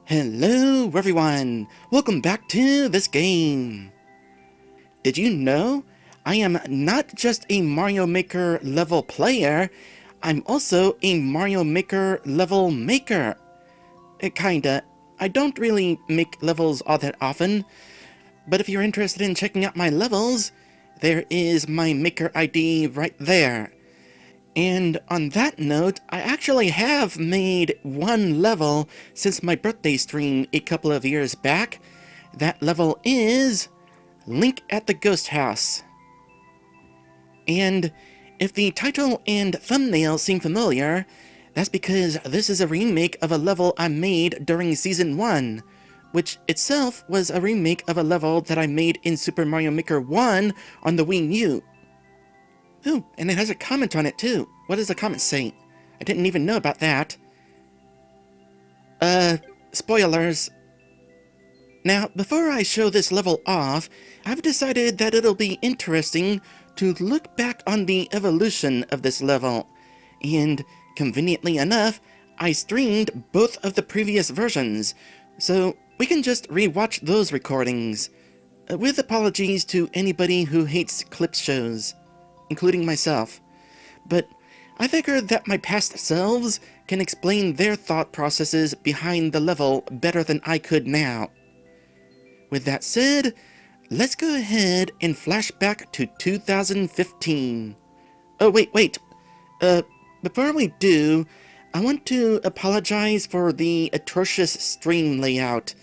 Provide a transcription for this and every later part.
Hello everyone! Welcome back to this game! Did you know I am not just a Mario Maker level player, I'm also a Mario Maker level maker. Kinda. I don't really make levels all that often, but if you're interested in checking out my levels, there is my Maker ID right there. And on that note, I actually have made one level since my birthday stream a couple of years back. That level is Link at the Ghost House. And if the title and thumbnail seem familiar, that's because this is a remake of a level I made during Season 1, which itself was a remake of a level that I made in Super Mario Maker 1 on the Wii U. Ooh, and it has a comment on it too. What does the comment say? I didn't even know about that. Spoilers. Now, before I show this level off, I've decided that it'll be interesting to look back on the evolution of this level. And, conveniently enough, I streamed both of the previous versions, so we can just rewatch those recordings. With apologies to anybody who hates clip shows, including myself. But I figured that my past selves can explain their thought processes behind the level better than I could now. With that said, let's go ahead and flash back to 2015. Oh, wait. Before we do, I want to apologize for the atrocious stream layout.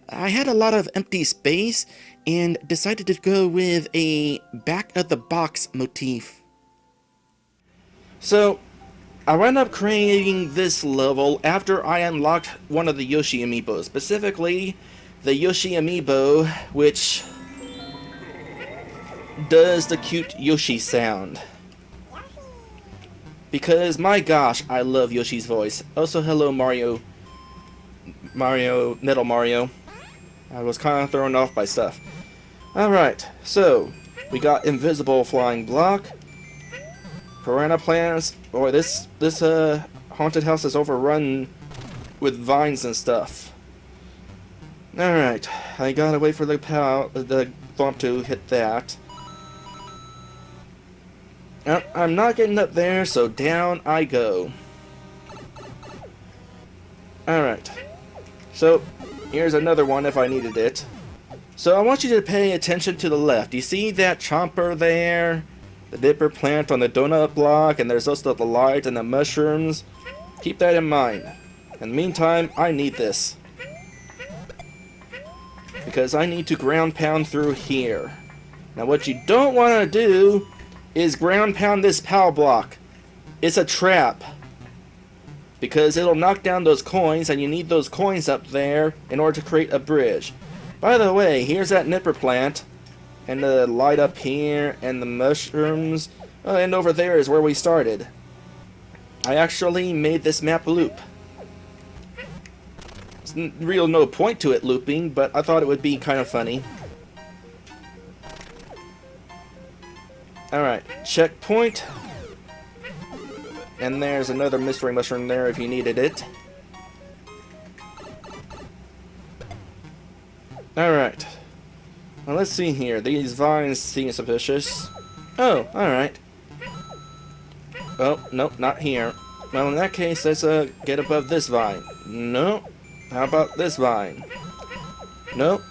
I had a lot of empty space and decided to go with a back-of-the-box motif. So, I wound up creating this level after I unlocked one of the Yoshi amiibo, specifically the Yoshi amiibo, which does the cute Yoshi sound. Because, my gosh, I love Yoshi's voice. Also, hello Metal Mario. I was kind of thrown off by stuff. Alright, so, we got invisible flying block, piranha plants. Boy, this haunted house is overrun with vines and stuff. Alright, I gotta wait for the thwomp to hit that. I'm not getting up there, so down I go. Alright, so here's another one if I needed it. So I want you to pay attention to the left. You see that chomper there? The dipper plant on the donut block, and there's also the light and the mushrooms. Keep that in mind. In the meantime, I need this. Because I need to ground pound through here. Now what you don't want to do is ground pound this power block. It's a trap. Because it'll knock down those coins, and you need those coins up there in order to create a bridge. By the way, here's that nipper plant. And the light up here, and the mushrooms. And over there is where we started. I actually made this map loop. There's real no point to it looping, but I thought it would be kind of funny. Alright, checkpoint. And there's another mystery mushroom there if you needed it. Alright. Well, let's see here. These vines seem suspicious. Oh, alright. Oh, nope, not here. Well, in that case, let's get above this vine. No. How about this vine? Nope.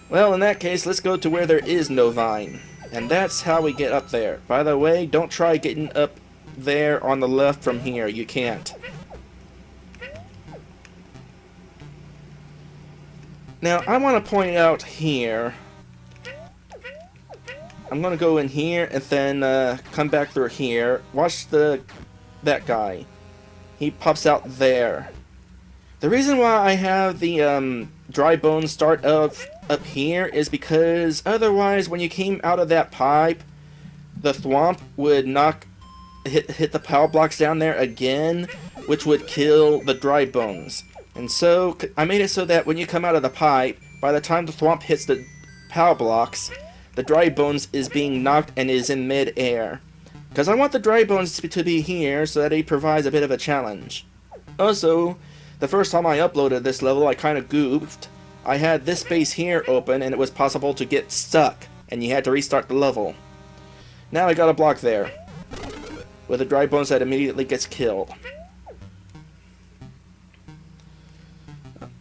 Well, in that case, let's go to where there is no vine. And that's how we get up there. By the way, don't try getting up there on the left from here. You can't. Now, I want to point out here. I'm gonna go in here and then come back through here. Watch that guy. He pops out there. The reason why I have the dry bones start up here is because otherwise, when you came out of that pipe, the thwomp would hit the power blocks down there again, which would kill the dry bones. And so I made it so that when you come out of the pipe, by the time the thwomp hits the power blocks, the dry bones is being knocked and is in mid-air. Because I want the dry bones to be here so that it provides a bit of a challenge. Also, the first time I uploaded this level, I kind of goofed. I had this space here open, and it was possible to get stuck, and you had to restart the level. Now I got a block there, with a dry bones that immediately gets killed.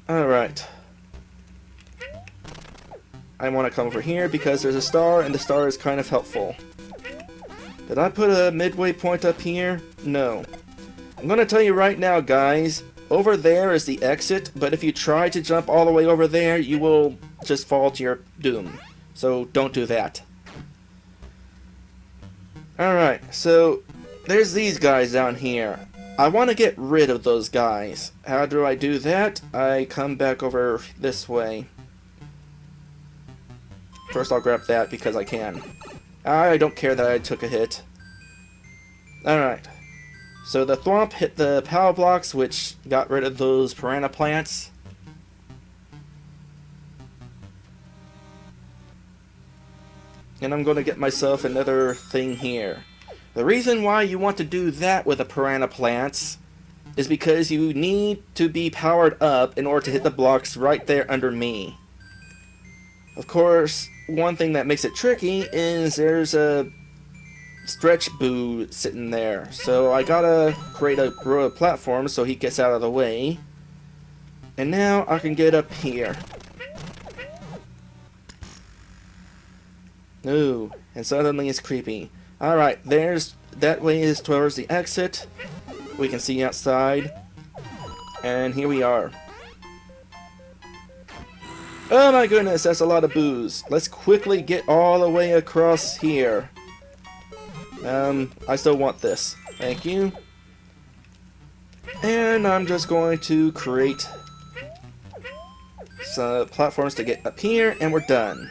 Alright. I want to come over here because there's a star, and the star is kind of helpful. Did I put a midway point up here? No. I'm going to tell you right now, guys, over there is the exit, but if you try to jump all the way over there, you will just fall to your doom. So don't do that. Alright, so there's these guys down here. I want to get rid of those guys. How do I do that? I come back over this way. First I'll grab that because I can. I don't care that I took a hit. Alright. So the thwomp hit the power blocks, which got rid of those piranha plants. And I'm going to get myself another thing here. The reason why you want to do that with the piranha plants is because you need to be powered up in order to hit the blocks right there under me. Of course, one thing that makes it tricky is there's a stretch boo sitting there. So I gotta create a row of platforms so he gets out of the way. And now I can get up here. Ooh, and suddenly it's creepy. Alright, that way is towards the exit. We can see outside. And here we are. Oh my goodness, that's a lot of booze. Let's quickly get all the way across here. I still want this. Thank you. And I'm just going to create some platforms to get up here, and we're done.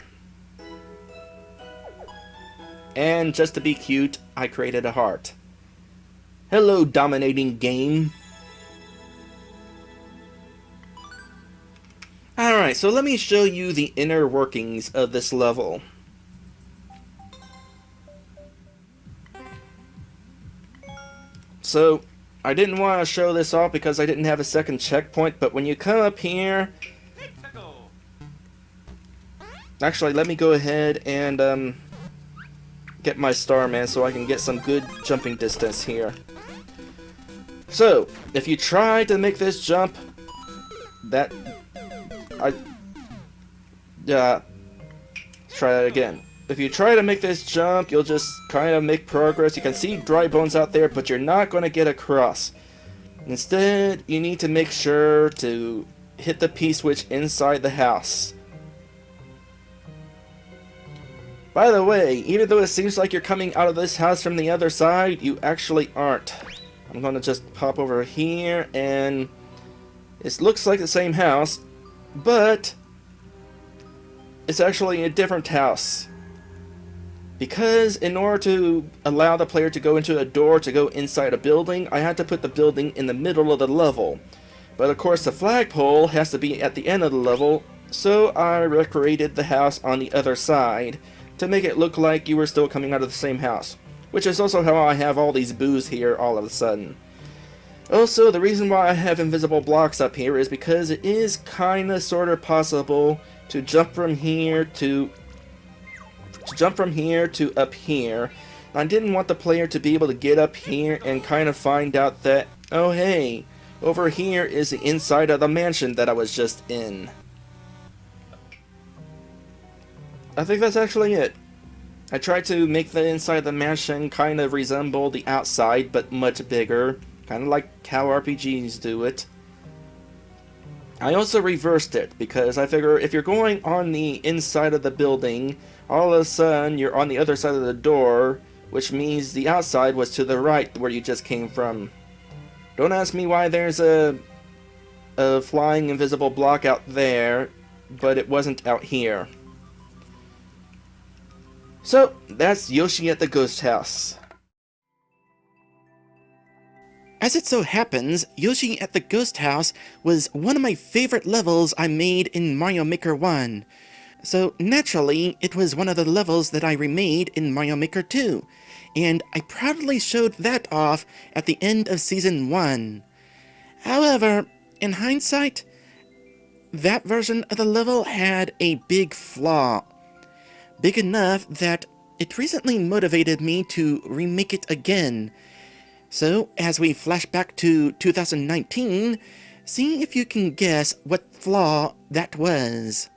And just to be cute, I created a heart. Hello, dominating game. Alright, so let me show you the inner workings of this level. So, I didn't want to show this off because I didn't have a second checkpoint, but when you come up here... Actually, let me go ahead and get my Starman so I can get some good jumping distance here. So, if you try to make this jump, try that again. If you try to make this jump, you'll just kind of make progress. You can see dry bones out there, but you're not going to get across. Instead, you need to make sure to hit the P-switch inside the house. By the way, even though it seems like you're coming out of this house from the other side, you actually aren't. I'm going to just pop over here, and it looks like the same house, but it's actually a different house. Because in order to allow the player to go into a door to go inside a building, I had to put the building in the middle of the level. But of course the flagpole has to be at the end of the level, so I recreated the house on the other side to make it look like you were still coming out of the same house. Which is also how I have all these boos here all of a sudden. Also, the reason why I have invisible blocks up here is because it is kinda sorta possible to jump from here to up here. I didn't want the player to be able to get up here and kind of find out that, oh hey, over here is the inside of the mansion that I was just in. I think that's actually it. I tried to make the inside of the mansion kind of resemble the outside, but much bigger, kind of like how RPGs do it. I also reversed it, because I figure if you're going on the inside of the building, all of a sudden you're on the other side of the door, which means the outside was to the right where you just came from. Don't ask me why there's a flying invisible block out there, but it wasn't out here. So, that's Yoshi at the Ghost House. As it so happens, Yoshi at the Ghost House was one of my favorite levels I made in Mario Maker 1. So naturally, it was one of the levels that I remade in Mario Maker 2, and I proudly showed that off at the end of Season 1. However, In hindsight, that version of the level had a big flaw. Big enough that it recently motivated me to remake it again. So, as we flash back to 2019, see if you can guess what flaw that was.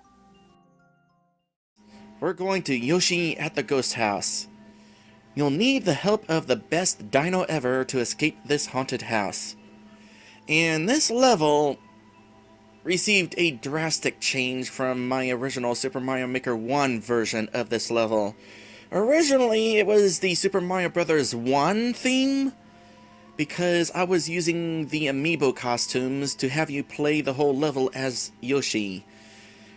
We're going to Yoshi at the Ghost House. You'll need the help of the best dino ever to escape this haunted house. And this level received a drastic change from my original Super Mario Maker 1 version of this level. Originally, it was the Super Mario Bros. 1 theme, because I was using the amiibo costumes to have you play the whole level as Yoshi.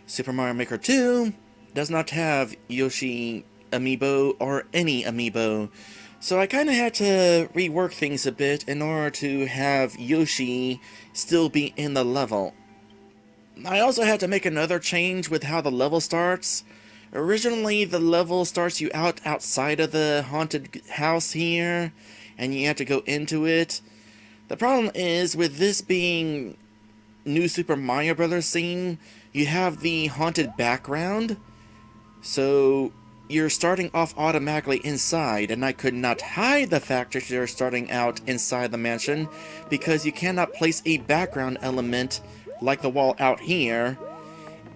Super Mario Maker 2 does not have Yoshi amiibo or any amiibo, so I kind of had to rework things a bit in order to have Yoshi still be in the level. I also had to make another change with how the level starts. Originally, the level starts you outside of the haunted house here, and you have to go into it. The problem is, with this being New Super Mario Bros. Theme, you have the haunted background, so you're starting off automatically inside, and I could not hide the fact that you're starting out inside the mansion, because you cannot place a background element like the wall out here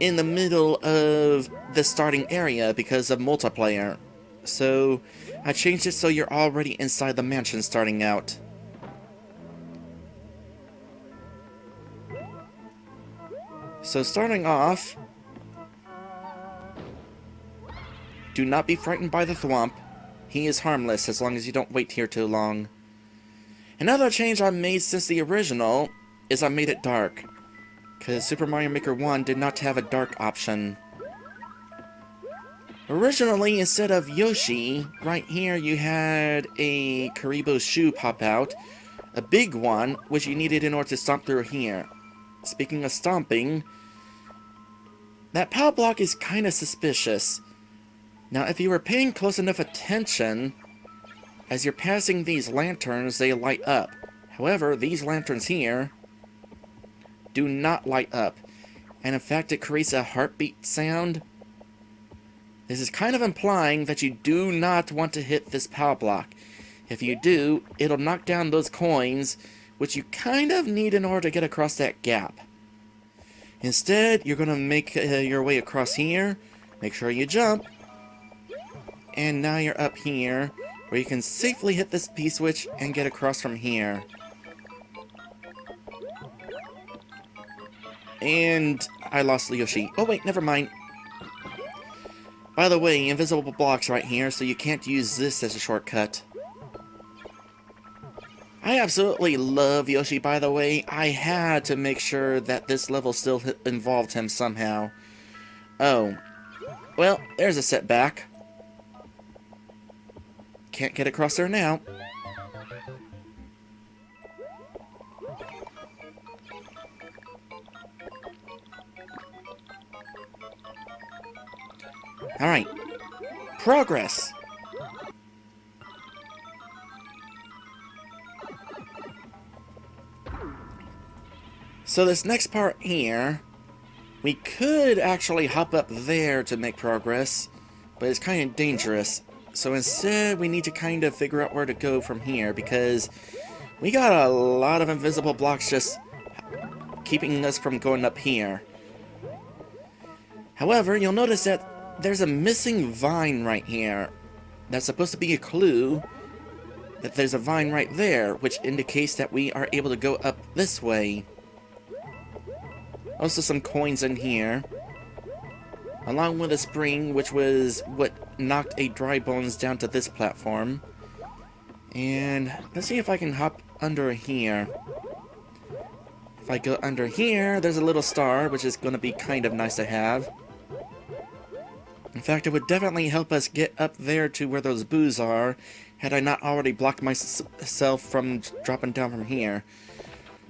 in the middle of the starting area because of multiplayer. So I changed it so you're already inside the mansion starting out. So starting off, do not be frightened by the thwomp. He is harmless as long as you don't wait here too long. Another change I made since the original is I made it dark, because Super Mario Maker 1 did not have a dark option. Originally, instead of Yoshi, right here you had a Karibo's shoe pop out, a big one, which you needed in order to stomp through here. Speaking of stomping, that power block is kind of suspicious. Now, if you were paying close enough attention, as you're passing these lanterns, they light up. However, these lanterns here do not light up, and in fact it creates a heartbeat sound. This is kind of implying that you do not want to hit this power block. If you do, it'll knock down those coins, which you kind of need in order to get across that gap. Instead, you're going to make your way across here, make sure you jump, and now you're up here, where you can safely hit this P-switch and get across from here. And I lost Yoshi. Oh wait, never mind. By the way, invisible blocks right here, so you can't use this as a shortcut. I absolutely love Yoshi, by the way. I had to make sure that this level still involved him somehow. Oh. Well, there's a setback. Can't get across there now. Alright. Progress! So this next part here, we could actually hop up there to make progress, but it's kind of dangerous. So instead, we need to kind of figure out where to go from here, because we got a lot of invisible blocks just keeping us from going up here. However, you'll notice that there's a missing vine right here. That's supposed to be a clue that there's a vine right there, which indicates that we are able to go up this way. Also some coins in here, along with a spring, which was what knocked a dry bones down to this platform. And let's see if I can hop under here. If I go under here, there's a little star, which is going to be kind of nice to have. In fact, it would definitely help us get up there to where those boos are, had I not already blocked myself from dropping down from here.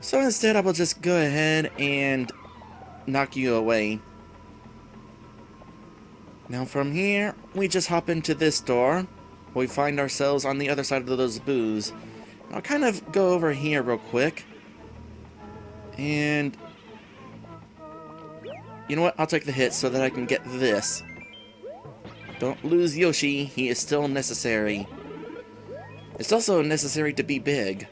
So instead, I will just go ahead and knock you away. Now from here, we just hop into this door. We find ourselves on the other side of those boos. I'll kind of go over here real quick. And you know what? I'll take the hit so that I can get this. Don't lose Yoshi. He is still necessary. It's also necessary to be big.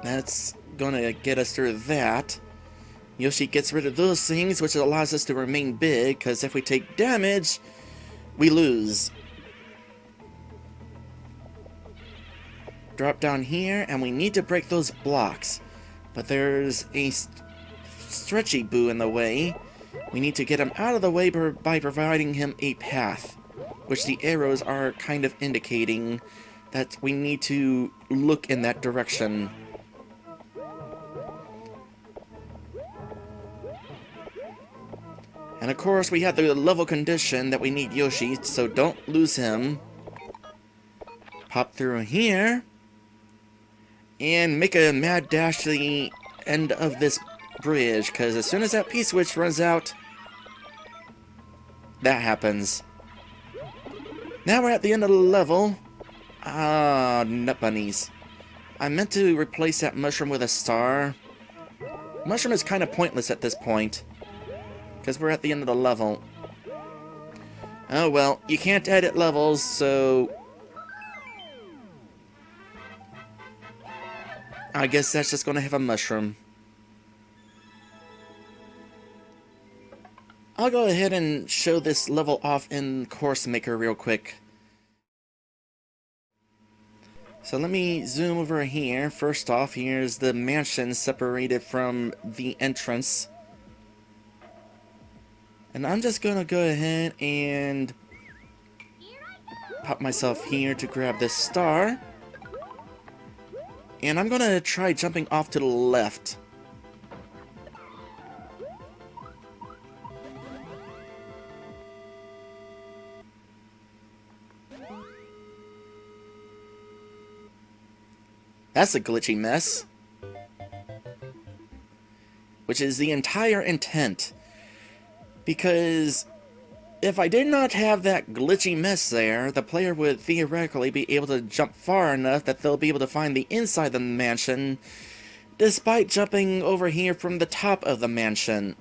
That's gonna get us through that. Yoshi gets rid of those things, which allows us to remain big, because if we take damage, we lose. Drop down here, and we need to break those blocks. But there's a stretchy boo in the way. We need to get him out of the way by providing him a path, which the arrows are kind of indicating that we need to look in that direction. And of course, we have the level condition that we need Yoshi, so don't lose him. Pop through here. And make a mad dash to the end of this bridge, because as soon as that P-switch runs out, that happens. Now we're at the end of the level. Ah, nut bunnies. I meant to replace that mushroom with a star. Mushroom is kind of pointless at this point, because we're at the end of the level. Oh well, you can't edit levels, so I guess that's just gonna have a mushroom. I'll go ahead and show this level off in Course Maker real quick. So let me zoom over here. First off, here's the mansion separated from the entrance. And I'm just gonna go ahead and pop myself here to grab this star. And I'm gonna try jumping off to the left. That's a glitchy mess. Which is the entire intent. Because if I did not have that glitchy mess there, the player would theoretically be able to jump far enough that they'll be able to find the inside of the mansion, despite jumping over here from the top of the mansion.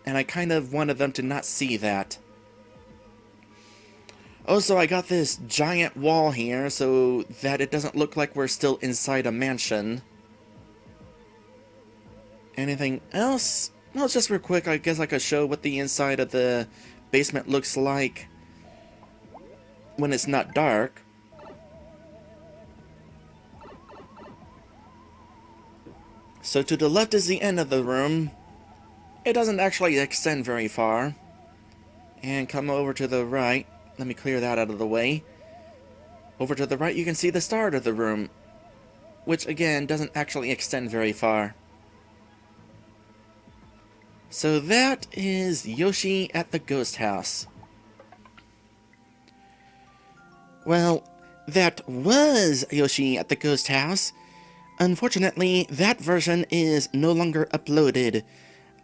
And I kind of wanted them to not see that. Also, I got this giant wall here so that it doesn't look like we're still inside a mansion. Anything else? No, just real quick, I guess I could show what the inside of the basement looks like when it's not dark. So to the left is the end of the room. It doesn't actually extend very far. And come over to the right. Let me clear that out of the way. Over to the right you can see the start of the room, which again doesn't actually extend very far. So that is Yoshi at the ghost house. Well, that was Yoshi at the ghost house. Unfortunately, that version is no longer uploaded.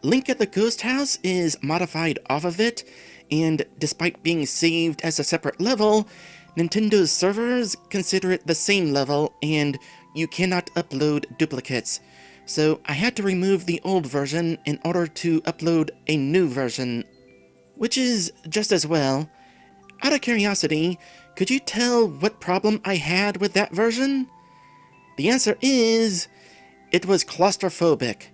Link at the ghost house is modified off of it, and despite being saved as a separate level, Nintendo's servers consider it the same level, and you cannot upload duplicates. So I had to remove the old version in order to upload a new version, which is just as well. Out of curiosity, could you tell what problem I had with that version? The answer is, it was claustrophobic.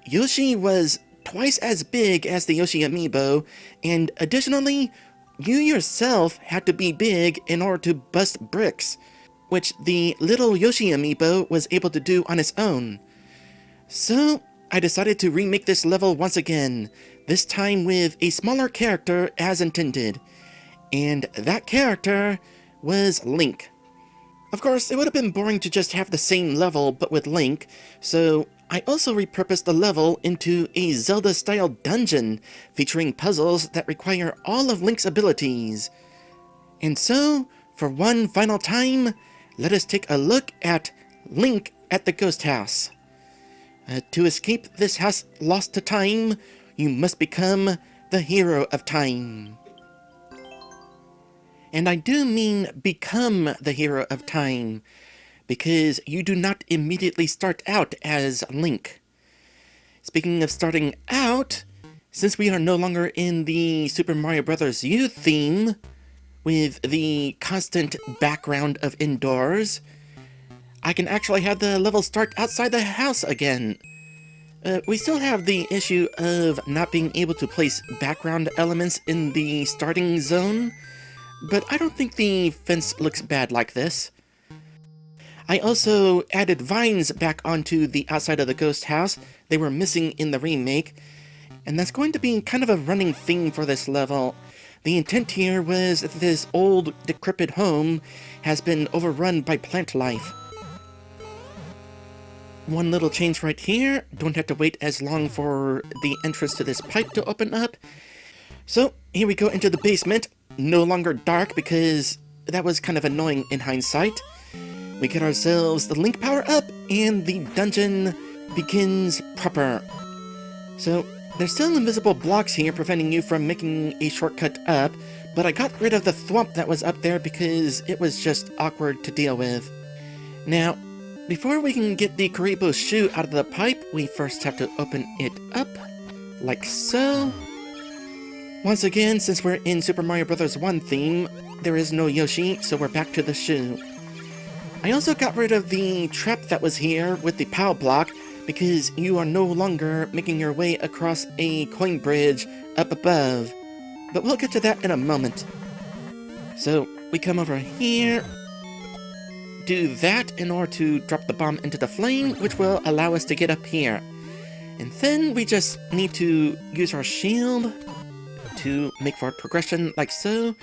Yoshi was twice as big as the Yoshi amiibo, and additionally, you yourself had to be big in order to bust bricks, which the little Yoshi amiibo was able to do on its own. So, I decided to remake this level once again, this time with a smaller character as intended. And that character was Link. Of course, it would have been boring to just have the same level but with Link, so I also repurposed the level into a Zelda-style dungeon featuring puzzles that require all of Link's abilities. And so, for one final time, let us take a look at Link at the ghost house. To escape this house lost to time, you must become the hero of time. And I do mean become the hero of time, because you do not immediately start out as Link. Speaking of starting out, since we are no longer in the Super Mario Bros. U theme, with the constant background of indoors, I can actually have the level start outside the house again. We still have the issue of not being able to place background elements in the starting zone, but I don't think the fence looks bad like this. I also added vines back onto the outside of the ghost house. They were missing in the remake, and that's going to be kind of a running theme for this level. The intent here was that this old, decrepit home has been overrun by plant life. One little change right here, don't have to wait as long for the entrance to this pipe to open up. So, here we go into the basement, no longer dark because that was kind of annoying in hindsight. We get ourselves the Link power up, and the dungeon begins proper. So, there's still invisible blocks here preventing you from making a shortcut up, but I got rid of the thwomp that was up there because it was just awkward to deal with. Now, before we can get the Karibo shoe out of the pipe, we first have to open it up, like so. Once again, since we're in Super Mario Bros. 1 theme, there is no Yoshi, so we're back to the shoe. I also got rid of the trap that was here with the POW block, because you are no longer making your way across a coin bridge up above. But we'll get to that in a moment. So, we come over here, do that in order to drop the bomb into the flame, which will allow us to get up here. And then we just need to use our shield to make for progression like so.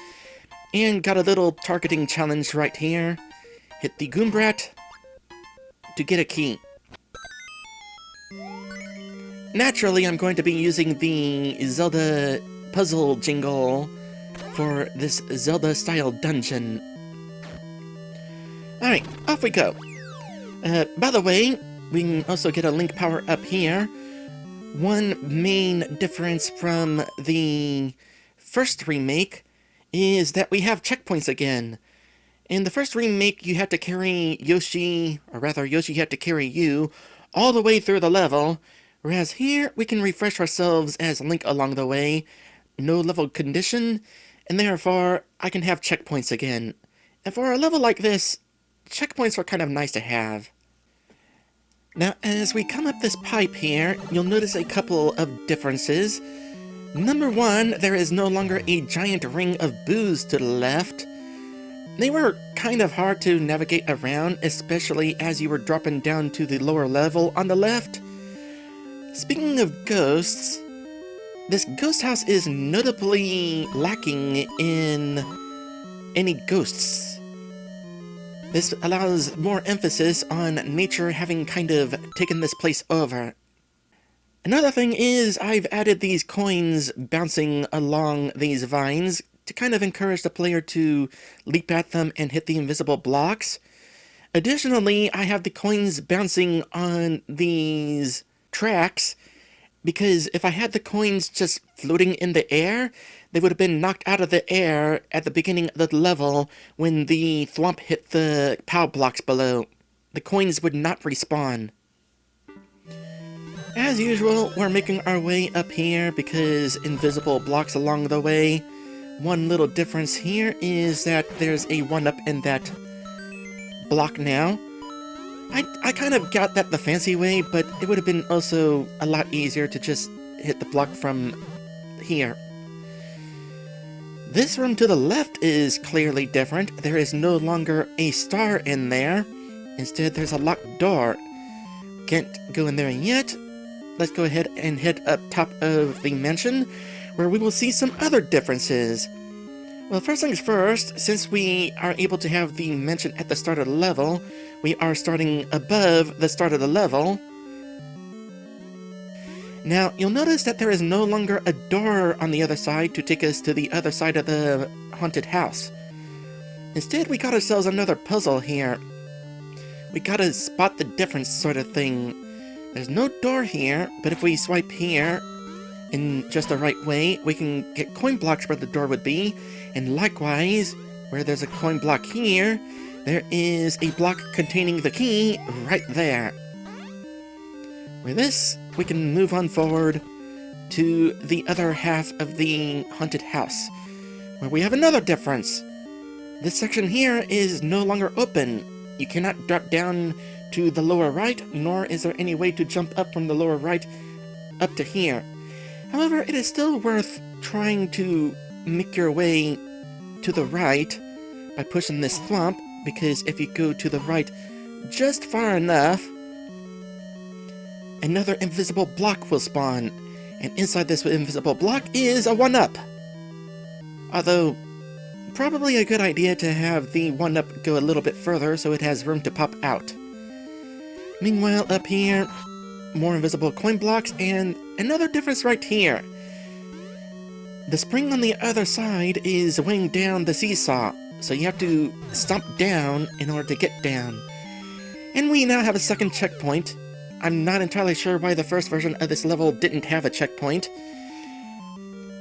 And got a little targeting challenge right here. Hit the Goombrat to get a key. Naturally, I'm going to be using the Zelda puzzle jingle for this Zelda-style dungeon. Alright, off we go. By the way, we can also get a Link power up here. One main difference from the first remake is that we have checkpoints again. In the first remake, you had to carry Yoshi, or rather Yoshi had to carry you, all the way through the level, whereas here we can refresh ourselves as Link along the way, no level condition, and therefore I can have checkpoints again. And for a level like this, checkpoints are kind of nice to have. Now, as we come up this pipe here, you'll notice a couple of differences. Number one, there is no longer a giant ring of boos to the left. They were kind of hard to navigate around, especially as you were dropping down to the lower level on the left. Speaking of ghosts, this ghost house is notably lacking in any ghosts. This allows more emphasis on nature having kind of taken this place over. Another thing is I've added these coins bouncing along these vines to kind of encourage the player to leap at them and hit the invisible blocks. Additionally, I have the coins bouncing on these tracks because if I had the coins just floating in the air, they would have been knocked out of the air at the beginning of the level when the thwomp hit the POW blocks below. The coins would not respawn. As usual, we're making our way up here because invisible blocks along the way. One little difference here is that there's a 1-up in that block now. I kind of got that the fancy way, but it would have been also a lot easier to just hit the block from here. This room to the left is clearly different. There is no longer a star in there. Instead, there's a locked door. Can't go in there yet. Let's go ahead and head up top of the mansion, where we will see some other differences. Well, first things first, since we are able to have the mansion at the start of the level, we are starting above the start of the level. Now, you'll notice that there is no longer a door on the other side to take us to the other side of the haunted house. Instead, we got ourselves another puzzle here. We gotta spot the difference sort of thing. There's no door here, but if we swipe here in just the right way, we can get coin blocks where the door would be, and likewise, where there's a coin block here, there is a block containing the key right there. With this, we can move on forward to the other half of the haunted house, where we have another difference. This section here is no longer open. You cannot drop down to the lower right, nor is there any way to jump up from the lower right up to here. However, it is still worth trying to make your way to the right by pushing this thwomp, because if you go to the right just far enough, another invisible block will spawn, and inside this invisible block is a 1-up. Although, probably a good idea to have the 1-up go a little bit further so it has room to pop out. Meanwhile, up here, more invisible coin blocks, and another difference right here. The spring on the other side is weighing down the seesaw, so you have to stomp down in order to get down. And we now have a second checkpoint. I'm not entirely sure why the first version of this level didn't have a checkpoint.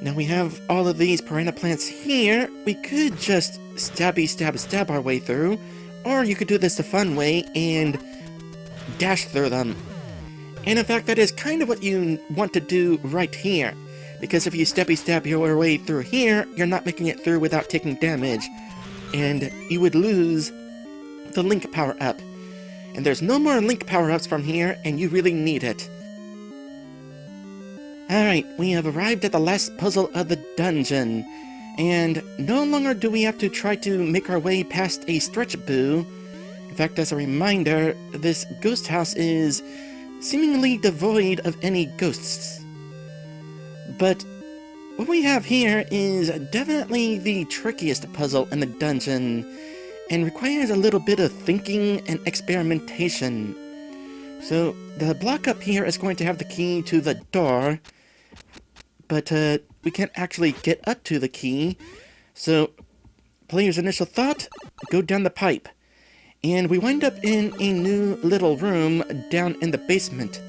Now we have all of these piranha plants here. We could just stab our way through, or you could do this the fun way and dash through them. And in fact, that is kind of what you want to do right here, because if you stab your way through here, you're not making it through without taking damage, and you would lose the link power-up. And there's no more link power-ups from here, and you really need it. Alright, we have arrived at the last puzzle of the dungeon, and no longer do we have to try to make our way past a stretch boo. In fact, as a reminder, this ghost house is seemingly devoid of any ghosts. But what we have here is definitely the trickiest puzzle in the dungeon, and requires a little bit of thinking and experimentation. So, the block up here is going to have the key to the door, but we can't actually get up to the key, so player's initial thought, go down the pipe. And we wind up in a new little room down in the basement.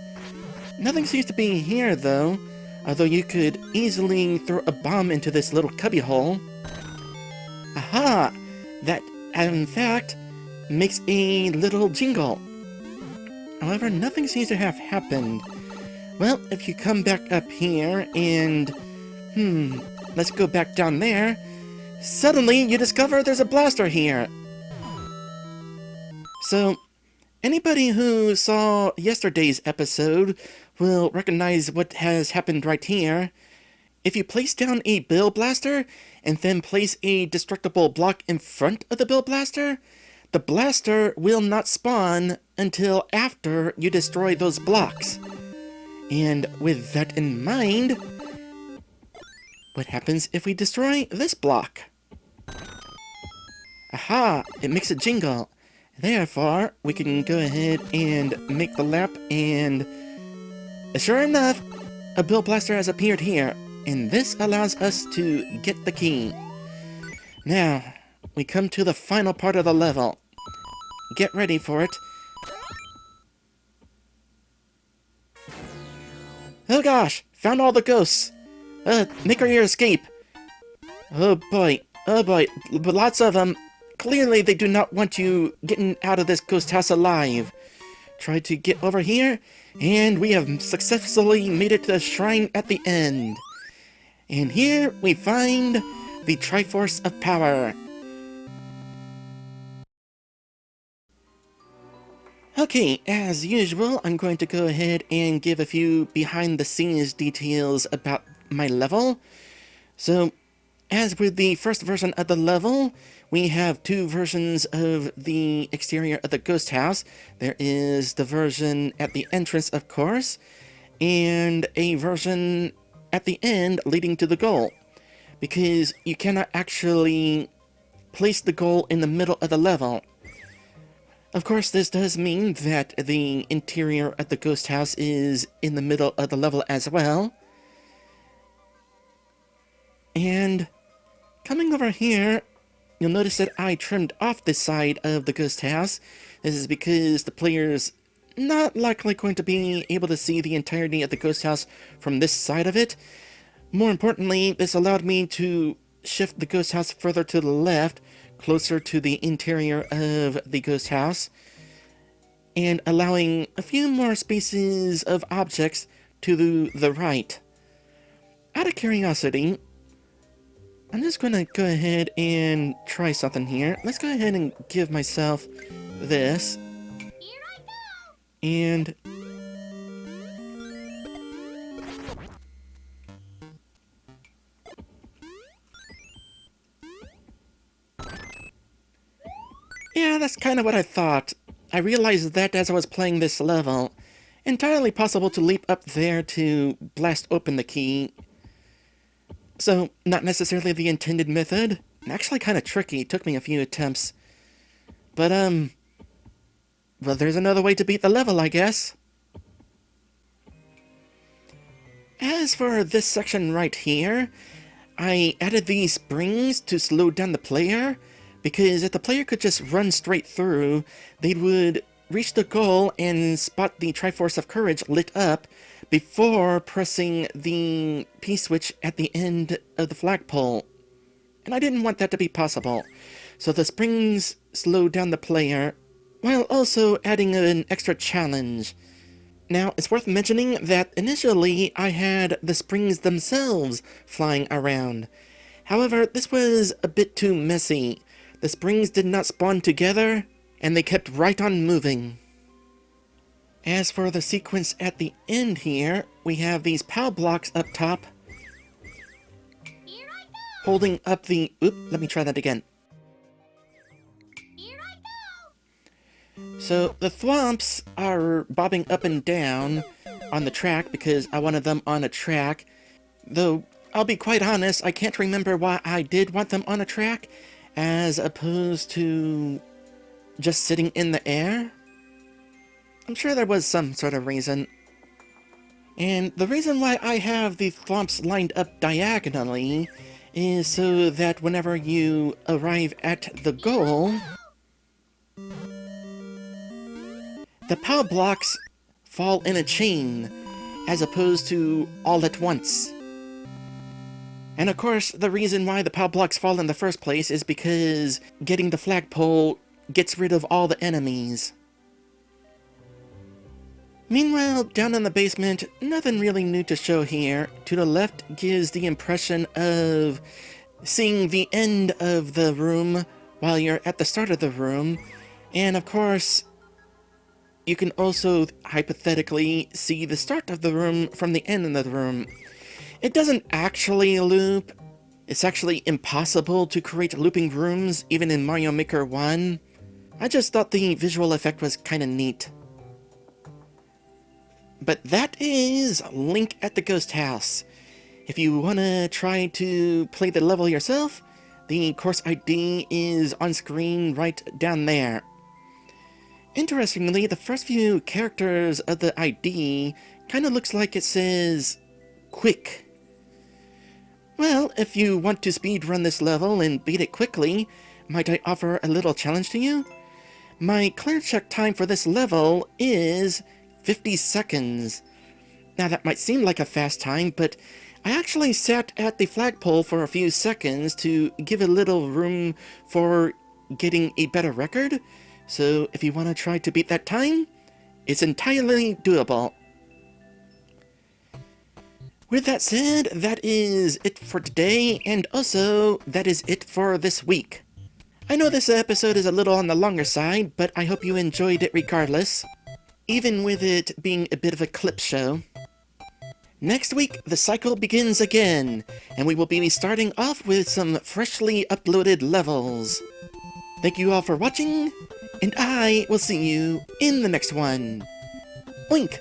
Nothing seems to be here, though, although you could easily throw a bomb into this little cubbyhole. Aha! That, in fact, makes a little jingle. However, nothing seems to have happened. Well, if you come back up here and... let's go back down there. Suddenly, you discover there's a blaster here. So, anybody who saw yesterday's episode will recognize what has happened right here. If you place down a Bill Blaster, and then place a destructible block in front of the Bill Blaster, the blaster will not spawn until after you destroy those blocks. And with that in mind, what happens if we destroy this block? Aha! It makes a jingle. Therefore, we can go ahead and make the lap, and sure enough, a Bill Blaster has appeared here, and this allows us to get the key. Now, we come to the final part of the level. Get ready for it. Oh gosh! Found all the ghosts! Make your escape! Oh boy, lots of them. Clearly they do not want you getting out of this ghost house alive. Try to get over here, and we have successfully made it to the shrine at the end. And here we find the Triforce of Power. Okay, as usual, I'm going to go ahead and give a few behind-the-scenes details about my level. So, as with the first version of the level, we have two versions of the exterior of the ghost house. There is the version at the entrance, of course, and a version at the end leading to the goal. Because you cannot actually place the goal in the middle of the level. Of course, this does mean that the interior of the ghost house is in the middle of the level as well. And coming over here, you'll notice that I trimmed off this side of the ghost house. This is because the player's not likely going to be able to see the entirety of the ghost house from this side of it. More importantly, this allowed me to shift the ghost house further to the left, closer to the interior of the ghost house, and allowing a few more spaces of objects to the right. Out of curiosity, I'm just going to go ahead and try something here. Let's go ahead and give myself this. And yeah, that's kind of what I thought. I realized that as I was playing this level. Entirely possible to leap up there to blast open the key. So, not necessarily the intended method. Actually kind of tricky. It took me a few attempts. But, well, there's another way to beat the level, I guess. As for this section right here, I added these springs to slow down the player, because if the player could just run straight through, they would reach the goal and spot the Triforce of Courage lit up before pressing the P-switch at the end of the flagpole. And I didn't want that to be possible, so the springs slowed down the player, while also adding an extra challenge. Now, it's worth mentioning that initially I had the springs themselves flying around. However, this was a bit too messy. The springs did not spawn together, and they kept right on moving. As for the sequence at the end here, we have these POW blocks up top, holding up the... Oop, let me try that again. So, the thwomps are bobbing up and down on the track because I wanted them on a track. Though, I'll be quite honest, I can't remember why I did want them on a track, as opposed to just sitting in the air. I'm sure there was some sort of reason. And the reason why I have the thwomps lined up diagonally is so that whenever you arrive at the goal, the POW blocks fall in a chain, as opposed to all at once. And of course, the reason why the POW blocks fall in the first place is because getting the flagpole gets rid of all the enemies. Meanwhile, down in the basement, nothing really new to show here. To the left gives the impression of seeing the end of the room while you're at the start of the room. And of course, you can also hypothetically see the start of the room from the end of the room. It doesn't actually loop. It's actually impossible to create looping rooms, even in Mario Maker 1. I just thought the visual effect was kinda neat. But that is Link at the Ghost House. If you wanna try to play the level yourself, the course ID is on screen right down there. Interestingly, the first few characters of the ID kinda looks like it says quick. Well, if you want to speedrun this level and beat it quickly, might I offer a little challenge to you? My clear check time for this level is 50 seconds. Now that might seem like a fast time, but I actually sat at the flagpole for a few seconds to give a little room for getting a better record, so if you want to try to beat that time, it's entirely doable. With that said, that is it for today, and also, that is it for this week. I know this episode is a little on the longer side, but I hope you enjoyed it regardless, even with it being a bit of a clip show. Next week, the cycle begins again, and we will be starting off with some freshly uploaded levels. Thank you all for watching, and I will see you in the next one. Oink!